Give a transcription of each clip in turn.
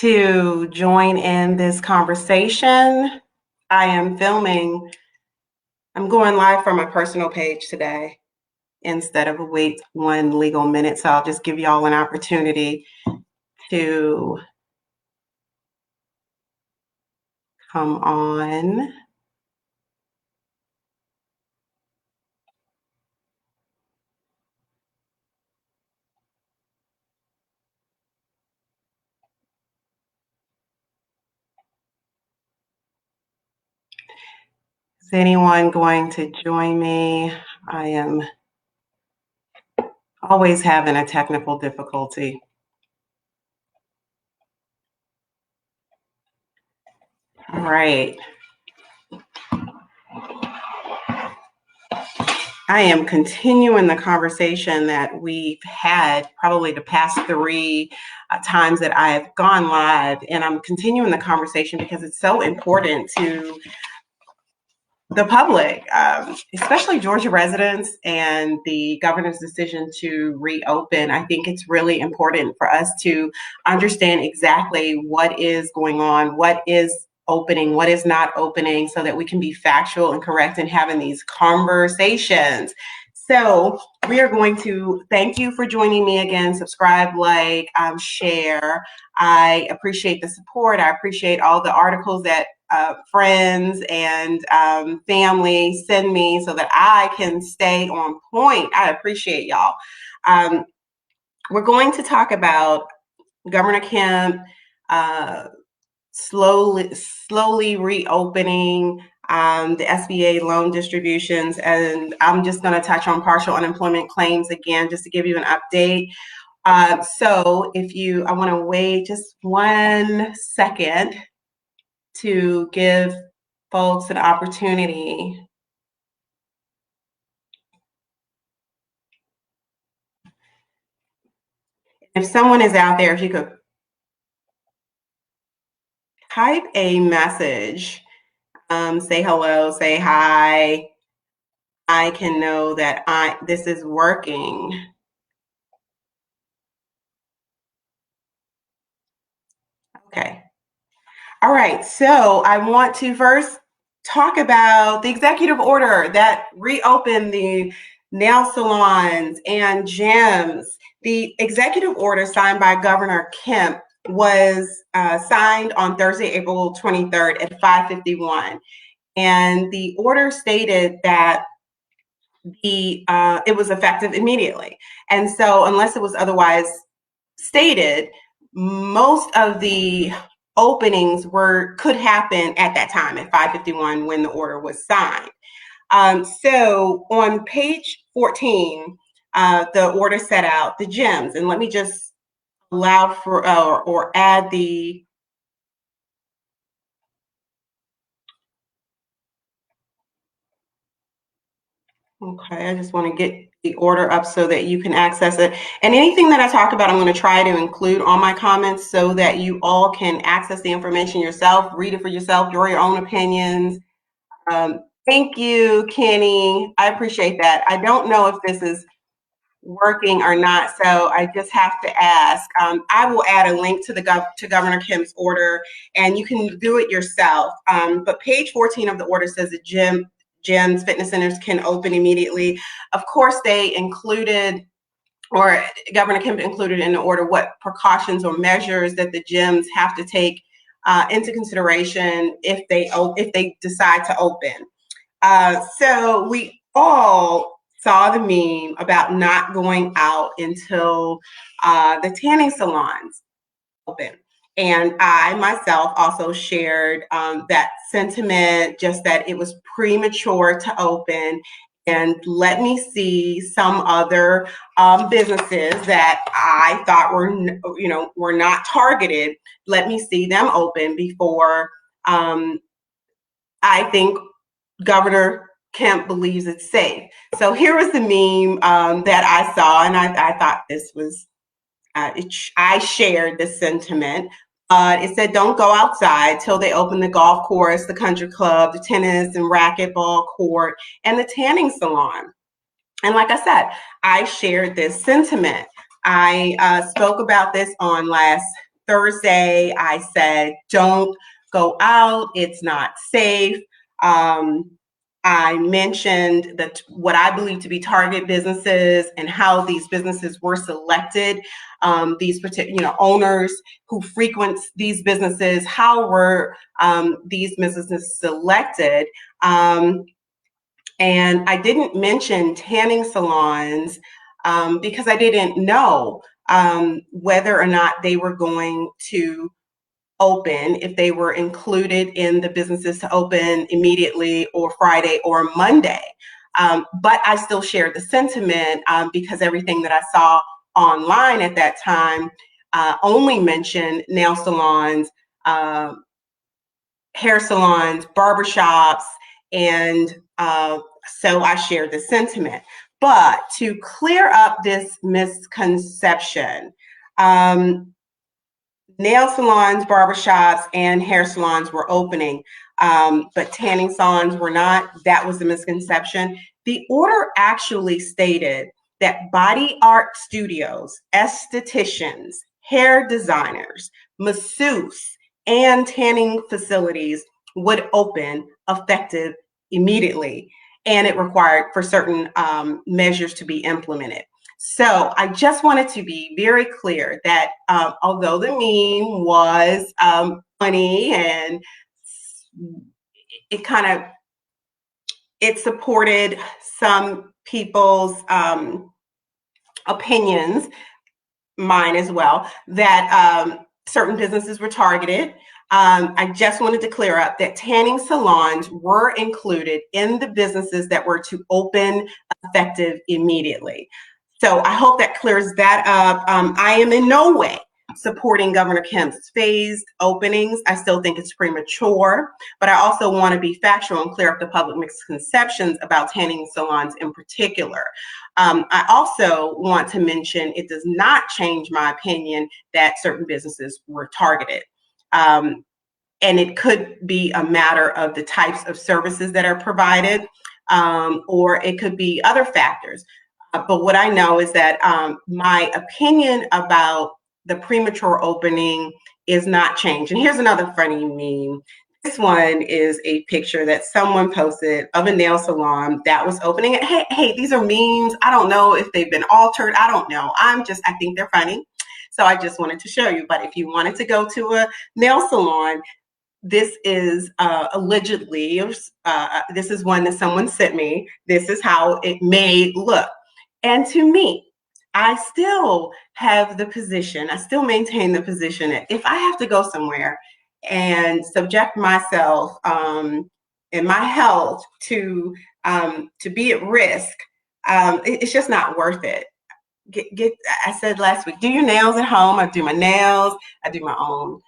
to join in this conversation. I am filming, I'm going live from my personal page today instead of a wait 1 legal minute. So I'll just give y'all an opportunity to come on. Is anyone going to join me? I am always having a technical difficulty. All right. I am continuing the conversation that we've had probably the past 3 times that I've gone live, and I'm continuing the conversation because it's so important to the public, especially Georgia residents, and the governor's decision to reopen. I think it's really important for us to understand exactly what is going on, what is opening, what is not opening, so that we can be factual and correct in having these conversations. So we are going to thank you for joining me again. Subscribe, like, share. I appreciate the support. I appreciate all the articles that friends and family send me so that I can stay on point. I appreciate y'all. We're going to talk about Governor Kemp slowly reopening the SBA loan distributions, and I'm just going to touch on partial unemployment claims again, just to give you an update. So I want to wait just 1 second to give folks an opportunity. If someone is out there, if you could type a message, say hello, say hi, I can know that this is working. Okay. All right, so I want to first talk about the executive order that reopened the nail salons and gyms. The executive order signed by Governor Kemp was signed on Thursday, April 23rd at 5:51. And the order stated that it was effective immediately. And so unless it was otherwise stated, most of the openings could happen at that time at 5:51 when the order was signed. So on page 14, the order set out the gyms, and let me just allow for or add the Okay, I just want to get the order up so that you can access it. And anything that I talk about, I'm going to try to include on my comments so that you all can access the information yourself, read it for yourself, draw your own opinions. Thank you, Kenny. I appreciate that. I don't know if this is working or not, so I just have to ask. I will add a link to to Governor Kemp's order, and you can do it yourself. But page 14 of the order says that gyms, fitness centers can open immediately. Of course, they included, or Governor Kemp included in the order, what precautions or measures that the gyms have to take into consideration if they decide to open. So we all saw the meme about not going out until the tanning salons open. And I myself also shared that sentiment, just that it was premature to open, and let me see some other businesses that I thought were not targeted. Let me see them open before I think Governor Kemp believes it's safe. So here was the meme that I saw, and I thought this was, I shared this sentiment. It said, don't go outside till they open the golf course, the country club, the tennis and racquetball court, and the tanning salon. And like I said, I shared this sentiment. I spoke about this on last Thursday, I said, don't go out. It's not safe. I mentioned that what I believe to be target businesses and how these businesses were selected. These particular, owners who frequent these businesses, how were these businesses selected? And I didn't mention tanning salons because I didn't know whether or not they were going to open, if they were included in the businesses to open immediately or Friday or Monday. But I still shared the sentiment because everything that I saw online at that time only mentioned nail salons, hair salons, barbershops, and so I shared the sentiment. But to clear up this misconception, nail salons, barbershops, and hair salons were opening, but tanning salons were not. That was a misconception. The order actually stated that body art studios, estheticians, hair designers, masseuse, and tanning facilities would open effective immediately, and it required for certain measures to be implemented. So I just wanted to be very clear that although the meme was funny and it kind of it supported some people's opinions, mine as well, that certain businesses were targeted. I just wanted to clear up that tanning salons were included in the businesses that were to open effective immediately. So I hope that clears that up. I am in no way supporting Governor Kemp's phased openings. I still think it's premature, but I also want to be factual and clear up the public misconceptions about tanning salons in particular. I also want to mention it does not change my opinion that certain businesses were targeted. And it could be a matter of the types of services that are provided, or it could be other factors. But what I know is that my opinion about the premature opening is not changed. And here's another funny meme. This one is a picture that someone posted of a nail salon that was opening. Hey, these are memes. I don't know if they've been altered. I don't know. I think they're funny. So I just wanted to show you. But if you wanted to go to a nail salon, this is allegedly, this is one that someone sent me. This is how it may look. And to me, I still have the position, I still maintain the position that if I have to go somewhere and subject myself and my health to be at risk, it's just not worth it. I said last week, do your nails at home. I do my nails. I do my own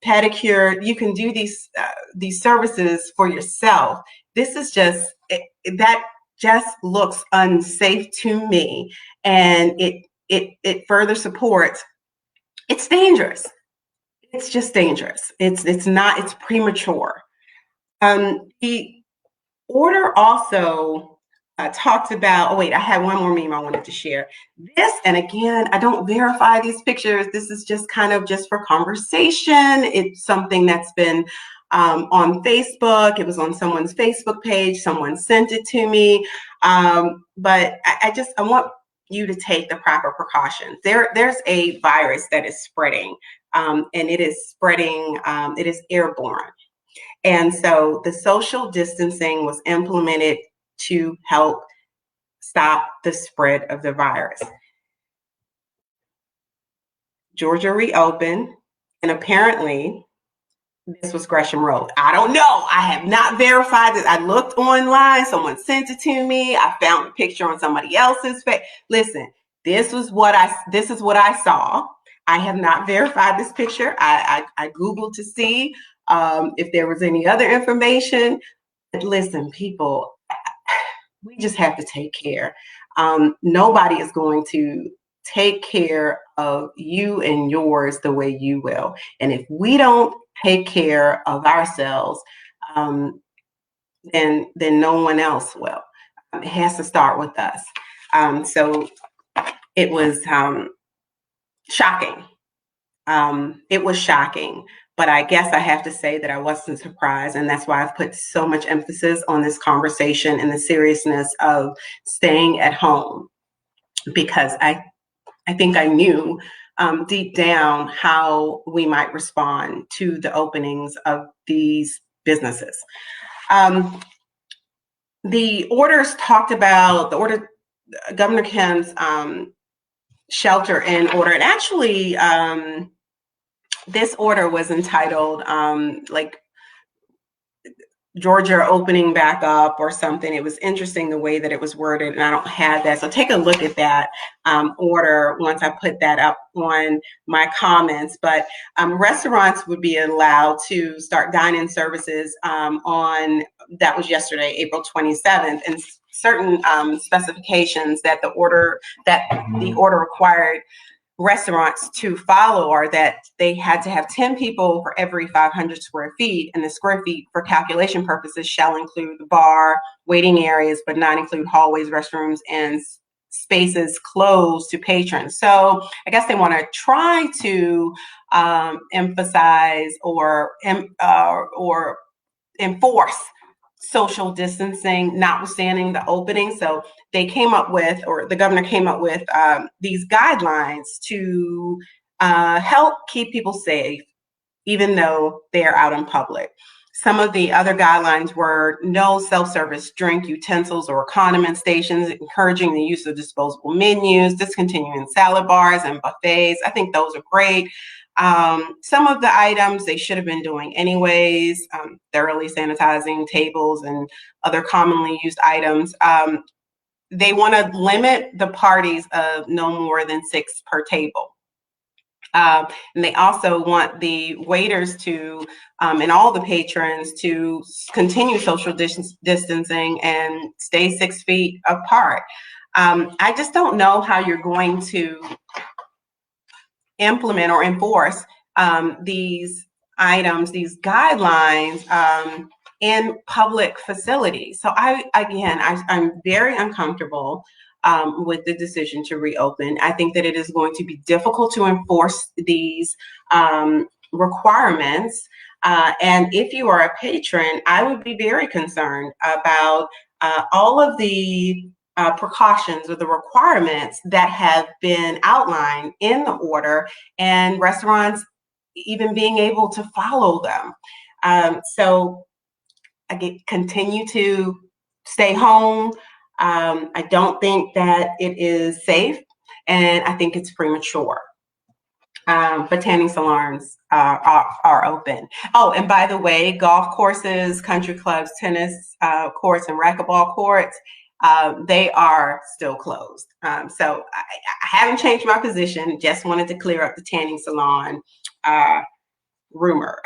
pedicure. You can do these services for yourself. This is just that just looks unsafe to me, and it further supports. It's dangerous. It's just dangerous. It's not. It's premature. The order also talked about, oh wait, I had one more meme I wanted to share. This, and again, I don't verify these pictures. This is just kind of just for conversation. It's something that's been on Facebook. It was on someone's Facebook page. Someone sent it to me. But I want you to take the proper precautions. There's a virus that is spreading, and it is spreading, it is airborne. And so the social distancing was implemented to help stop the spread of the virus. Georgia reopened, and apparently this was Gresham Road. I don't know. I have not verified this. I looked online. Someone sent it to me. I found a picture on somebody else's face. Listen, this is what I saw. I have not verified this picture. I Googled to see if there was any other information. But listen, people, we just have to take care. Nobody is going to take care of you and yours the way you will. And if we don't take care of ourselves, then no one else will. It has to start with us. So it was shocking It was shocking, but I guess I have to say that I wasn't surprised, and that's why I've put so much emphasis on this conversation and the seriousness of staying at home, because I think I knew deep down how we might respond to the openings of these businesses. The orders talked about the order, Governor Kim's shelter in order, and actually, this order was entitled like Georgia opening back up or something. It was interesting the way that it was worded, and I don't have that. So take a look at that order once I put that up on my comments. But restaurants would be allowed to start dine-in services on, that was yesterday, April 27th, and certain specifications that the order required restaurants to follow are that they had to have 10 people for every 500 square feet, and the square feet for calculation purposes shall include the bar, waiting areas, but not include hallways, restrooms, and spaces closed to patrons. So I guess they want to try to emphasize or enforce social distancing, notwithstanding the opening. So they came up with, or the governor came up with these guidelines to help keep people safe, even though they're out in public. Some of the other guidelines were no self-service drink utensils or condiment stations, encouraging the use of disposable menus, discontinuing salad bars and buffets. I think those are great. Some of the items they should have been doing anyways, thoroughly sanitizing tables and other commonly used items. They want to limit the parties of no more than 6 per table. And they also want the waiters to, and all the patrons to continue social distancing and stay 6 feet apart. I just don't know how you're going to implement or enforce these items, these guidelines in public facilities. So I'm very uncomfortable with the decision to reopen. I think that it is going to be difficult to enforce these requirements. And if you are a patron, I would be very concerned about all of the precautions or the requirements that have been outlined in the order, and restaurants even being able to follow them. So I continue to stay home. I don't think that it is safe, and I think it's premature. But tanning salons are open. Oh, and by the way, golf courses, country clubs, tennis courts, and racquetball courts, they are still closed. So I haven't changed my position. Just wanted to clear up the tanning salon rumor.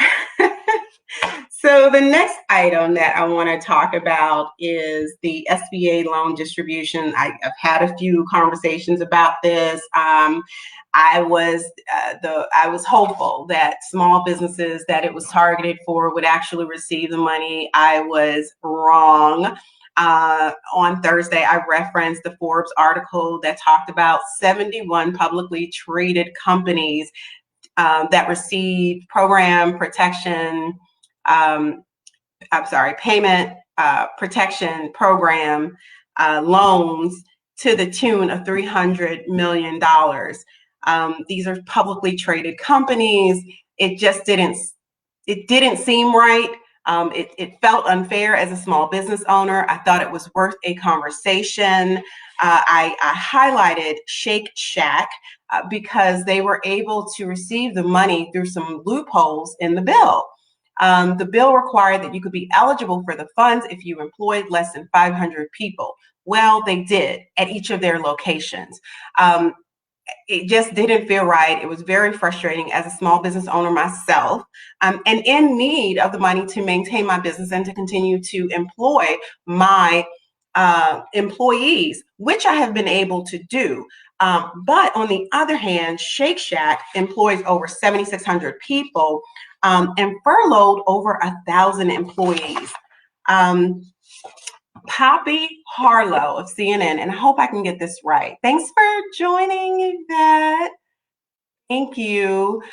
So the next item that I want to talk about is the SBA loan distribution. I've had a few conversations about this. I was hopeful that small businesses that it was targeted for would actually receive the money. I was wrong. On Thursday, I referenced the Forbes article that talked about 71 publicly traded companies that received program protection, payment protection program loans to the tune of $300 million. These are publicly traded companies. It just didn't seem right. It felt unfair as a small business owner. I thought it was worth a conversation. I highlighted Shake Shack because they were able to receive the money through some loopholes in the bill. The bill required that you could be eligible for the funds if you employed less than 500 people. Well, they did at each of their locations. It just didn't feel right. It was very frustrating as a small business owner myself, and in need of the money to maintain my business and to continue to employ my employees, which I have been able to do. But on the other hand, Shake Shack employs over 7,600 people and furloughed over 1,000 employees. Poppy Harlow of CNN, and I hope I can get this right. Thanks for joining, Yvette. Thank you.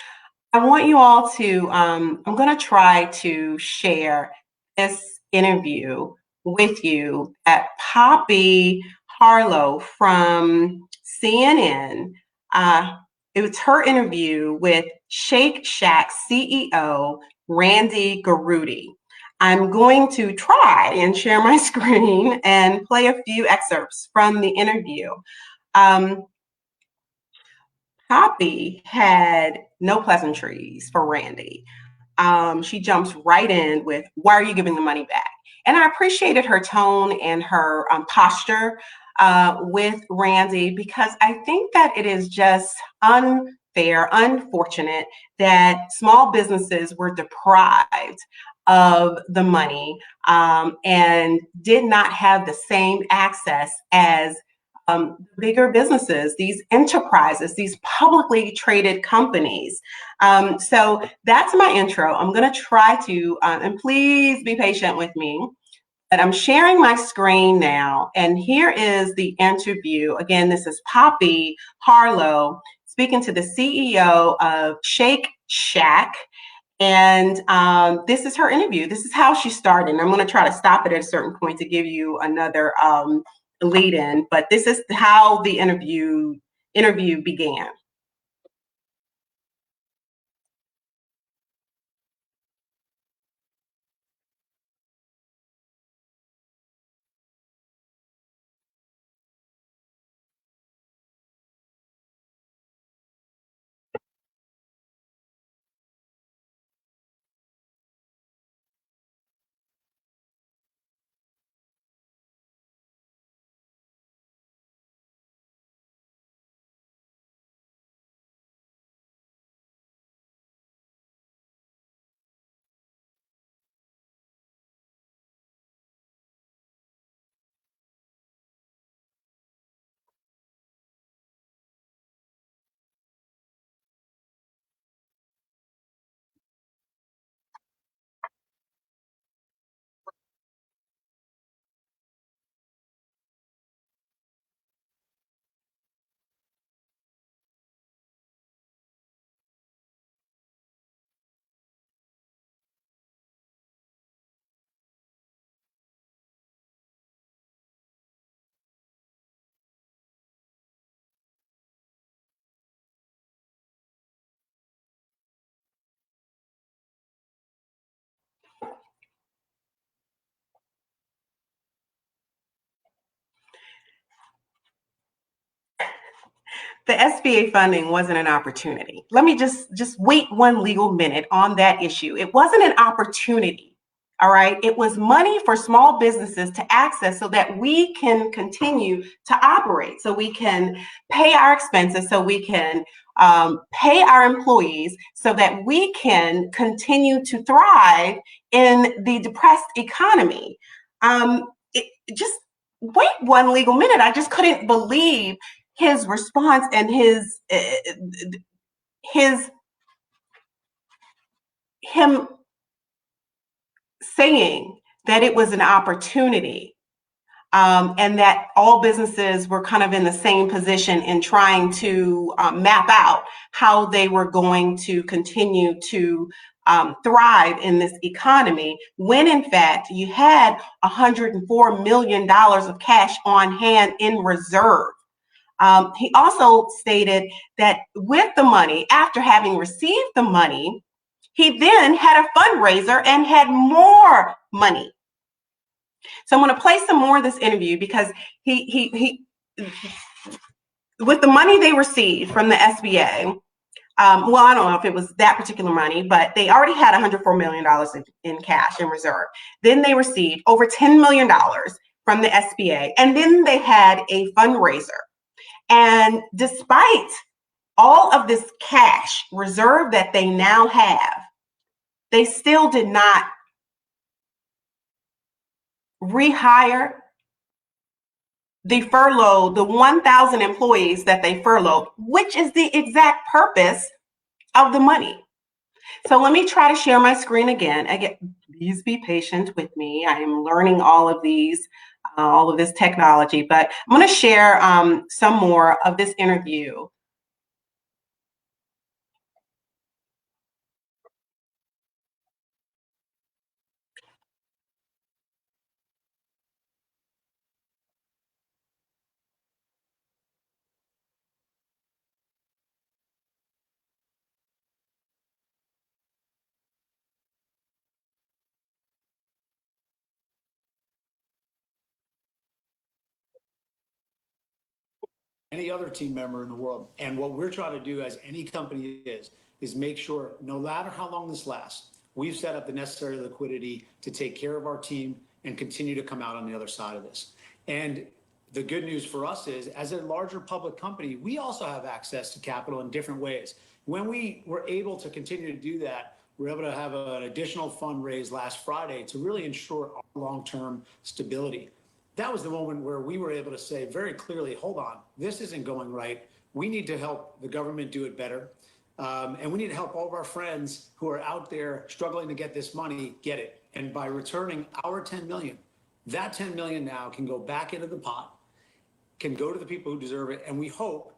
I want you all to, I'm going to try to share this interview with you that Poppy Harlow from CNN, uh, it was her interview with Shake Shack CEO Randy Garutti. I'm going to try and share my screen and play a few excerpts from the interview. Um, Poppy had no pleasantries for Randy. She jumps right in with, "Why are you giving the money back?" And I appreciated her tone and her posture with Randy, because I think that it is just unfair, unfortunate that small businesses were deprived of the money and did not have the same access as bigger businesses, these enterprises, these publicly traded companies. So that's my intro. I'm going to try to, and please be patient with me, but I'm sharing my screen now. And here is the interview. Again, this is Poppy Harlow speaking to the CEO of Shake Shack. And this is her interview. This is how she started. And I'm going to try to stop it at a certain point to give you another lead in. But this is how the interview began. The SBA funding wasn't an opportunity. Let me just wait one legal minute on that issue. It wasn't an opportunity. All right. It was money for small businesses to access so that we can continue to operate, so we can pay our expenses, so we can pay our employees, so that we can continue to thrive in the depressed economy. Just wait one legal minute. I just couldn't believe his response and his him saying that it was an opportunity, and that all businesses were kind of in the same position in trying to map out how they were going to continue to thrive in this economy, when in fact you had $104 million of cash on hand in reserve. He also stated that with the money, after having received the money, he then had a fundraiser and had more money. So I'm going to play some more of this interview, because he with the money they received from the SBA, well, I don't know if it was that particular money, but they already had $104 million in cash in reserve. Then they received over $10 million from the SBA, and then they had a fundraiser. And despite all of this cash reserve that they now have, they still did not rehire the 1,000 employees that they furloughed, which is the exact purpose of the money. So let me try to share my screen again. Please be patient with me. I am learning all of this technology, but I'm going to share some more of this interview. any other team member in the world. And what we're trying to do, as any company is make sure no matter how long this lasts, we've set up the necessary liquidity to take care of our team and continue to come out on the other side of this. And the good news for us is, as a larger public company, we also have access to capital in different ways. When we were able to continue to do that, we were able to have an additional fundraise last Friday to really ensure our long-term stability. That was the moment where we were able to say very clearly, hold on, this isn't going right. We need to help the government do it better. And we need to help all of our friends who are out there struggling to get this money, get it. And by returning our 10 million, that 10 million now can go back into the pot, can go to the people who deserve it, and we hope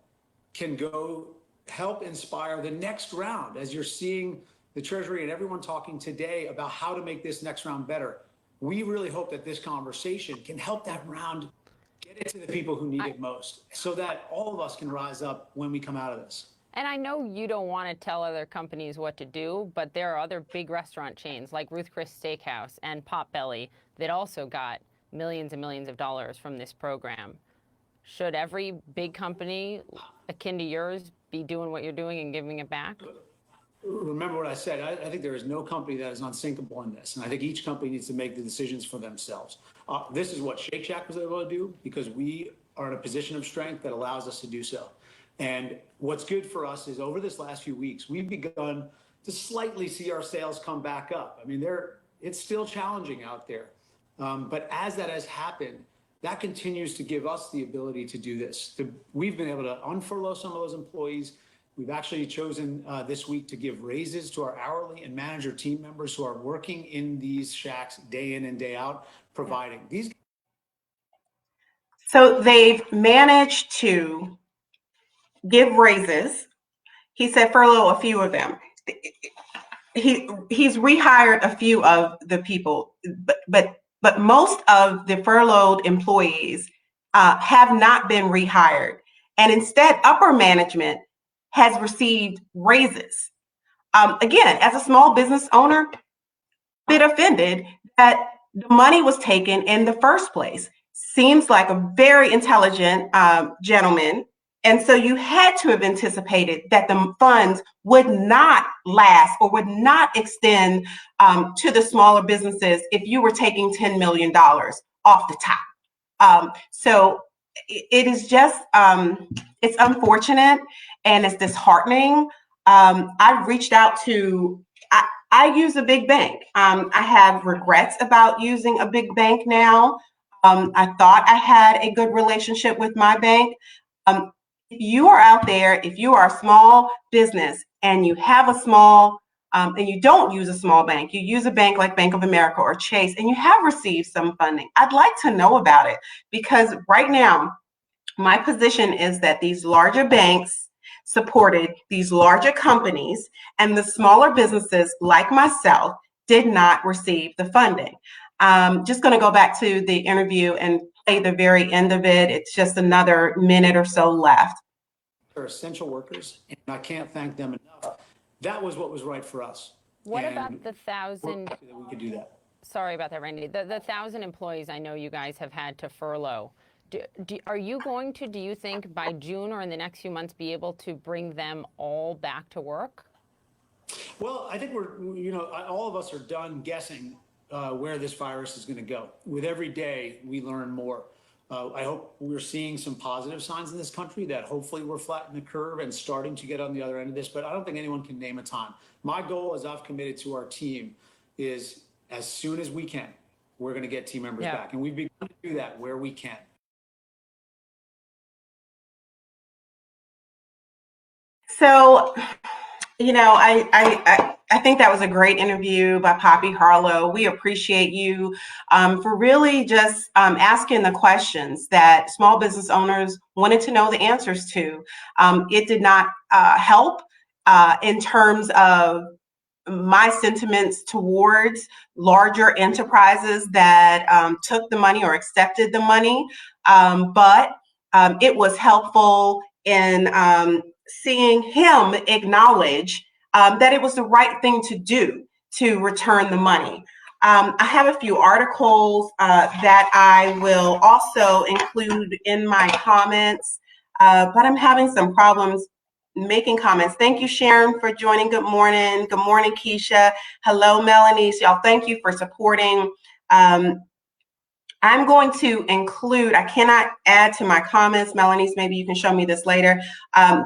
can go help inspire the next round. As you're seeing the Treasury and everyone talking today about how to make this next round better, we really hope that this conversation can help that round get it to the people who need it most, so that all of us can rise up when we come out of this. And I know you don't want to tell other companies what to do, but there are other big restaurant chains like Ruth Chris Steakhouse and Potbelly that also got millions and millions of dollars from this program. Should every big company akin to yours be doing what you're doing and giving it back? Remember what I said. I think there is no company that is unsinkable in this. And I think each company needs to make the decisions for themselves. This is what Shake Shack was able to do because we are in a position of strength that allows us to do so. And what's good for us is over this last few weeks, we've begun to slightly see our sales come back up. I mean, it's still challenging out there. But as that has happened, that continues to give us the ability to do this. We've been able to unfurlough some of those employees. We've actually chosen this week to give raises to our hourly and manager team members who are working in these shacks day in and day out, providing these. So they've managed to give raises. He said furlough a few of them. He's rehired a few of the people, but most of the furloughed employees have not been rehired, and instead upper management has received raises. Again, as a small business owner, a bit offended that the money was taken in the first place. Seems like a very intelligent gentleman. And so you had to have anticipated that the funds would not last or would not extend to the smaller businesses if you were taking $10 million off the top. So it is just, it's unfortunate and it's disheartening. I've reached out to, I use a big bank. I have regrets about using a big bank now. I thought I had a good relationship with my bank. If you are out there, if you are a small business and you have a small, and you don't use a small bank, you use a bank like Bank of America or Chase, and you have received some funding, I'd like to know about it, because right now, my position is that these larger banks supported these larger companies, and the smaller businesses like myself did not receive the funding. Just going to go back to the interview and play the very end of it. It's just another minute or so left. They're essential workers, and I can't thank them enough. That was what was right for us. What about the 1,000? That we could do that. Sorry about that, Randy. The 1,000 employees I know you guys have had to furlough. Are you going to, do you think, by June or in the next few months, be able to bring them all back to work? Well, I think all of us are done guessing where this virus is going to go. With every day, we learn more. I hope we're seeing some positive signs in this country that hopefully we're flattening the curve and starting to get on the other end of this, but I don't think anyone can name a time. My goal, as I've committed to our team, is as soon as we can, we're going to get team members back. And we've begun to do that where we can. So, I think that was a great interview by Poppy Harlow. We appreciate you for really just asking the questions that small business owners wanted to know the answers to. It did not help in terms of my sentiments towards larger enterprises that took the money or accepted the money, but it was helpful in seeing him acknowledge that it was the right thing to do to return the money. I have a few articles that I will also include in my comments. but I'm having some problems making comments. Thank you, Sharon, for joining. Good morning. Good morning, Keisha. Hello, Melanie. So y'all, thank you for supporting. I'm going to include, I cannot add to my comments, Melanie's, maybe you can show me this later,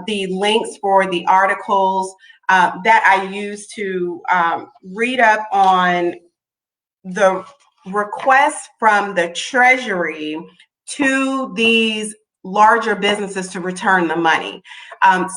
the links for the articles that I use to read up on the request from the Treasury to these larger businesses to return the money.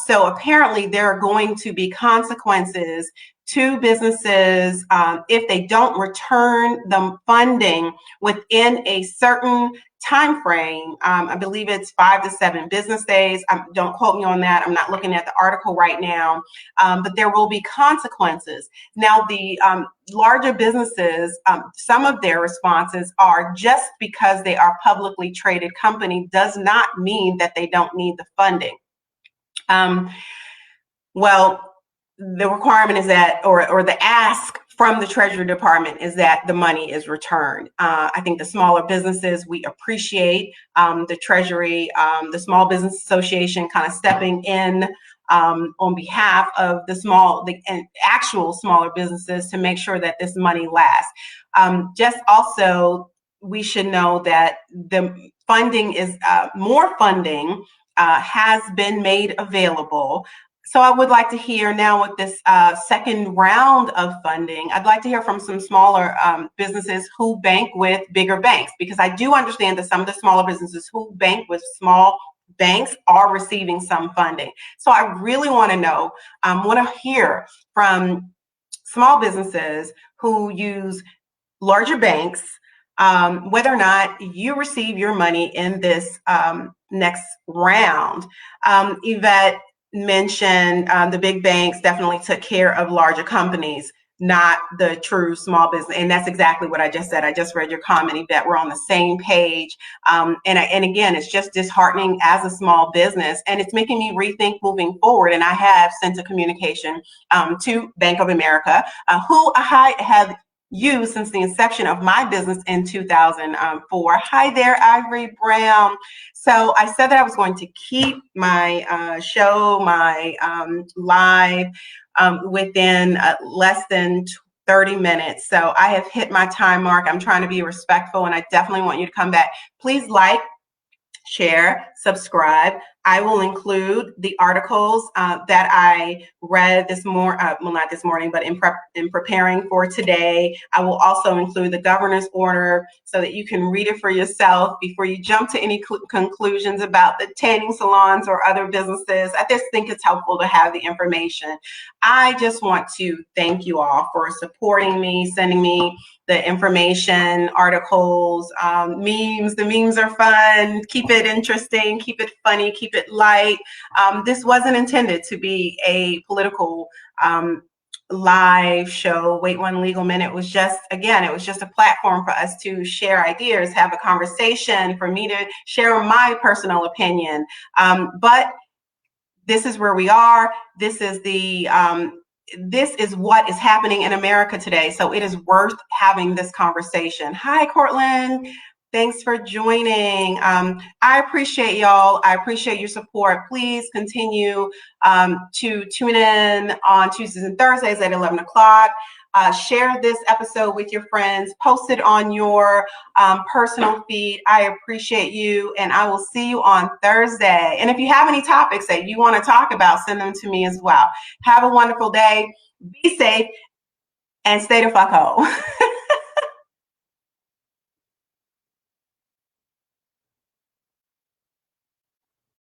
So apparently there are going to be consequences to businesses if they don't return the funding within a certain time frame. I believe it's 5 to 7 business days. Don't quote me on that. I'm not looking at the article right now, but there will be consequences. Now, the larger businesses, some of their responses are just because they are publicly traded company does not mean that they don't need the funding. Well, the requirement is that, or the ask from the Treasury Department is that the money is returned. I think the smaller businesses, we appreciate the Treasury, the Small Business Association kind of stepping in on behalf of the actual smaller businesses to make sure that this money lasts. Just also, we should know that the funding is, more funding has been made available. So I would like to hear now with this second round of funding, I'd like to hear from some smaller businesses who bank with bigger banks, because I do understand that some of the smaller businesses who bank with small banks are receiving some funding. So I really want to know, want to hear from small businesses who use larger banks, whether or not you receive your money in this next round. Yvette mentioned the big banks definitely took care of larger companies, not the true small business. And that's exactly what I just said. I just read your comment, Yvette. We're on the same page. And again, it's just disheartening as a small business. And it's making me rethink moving forward. And I have sent a communication to Bank of America, who I have used since the inception of my business in 2004. Hi there, Ivory Brown. So I said that I was going to keep my show, my live within less than 30 minutes. So I have hit my time mark. I'm trying to be respectful, and I definitely want you to come back. Please like, share, subscribe. I will include the articles that I read this morning, well, not this morning, but in preparing for today. I will also include the governor's order so that you can read it for yourself before you jump to any conclusions about the tanning salons or other businesses. I just think it's helpful to have the information. I just want to thank you all for supporting me, sending me the information, articles, memes. The memes are fun. Keep it interesting, keep it funny, keep it light. This wasn't intended to be a political live show. Wait One Legal Minute was just, again, it was just a platform for us to share ideas, have a conversation, for me to share my personal opinion. But this is where we are. This is the this is what is happening in America today. So it is worth having this conversation. Hi, Cortland. Thanks for joining. I appreciate y'all. I appreciate your support. Please continue to tune in on Tuesdays and Thursdays at 11 o'clock. Share this episode with your friends. Post it on your personal feed. I appreciate you, and I will see you on Thursday. And if you have any topics that you want to talk about, send them to me as well. Have a wonderful day. Be safe and stay the fuck home.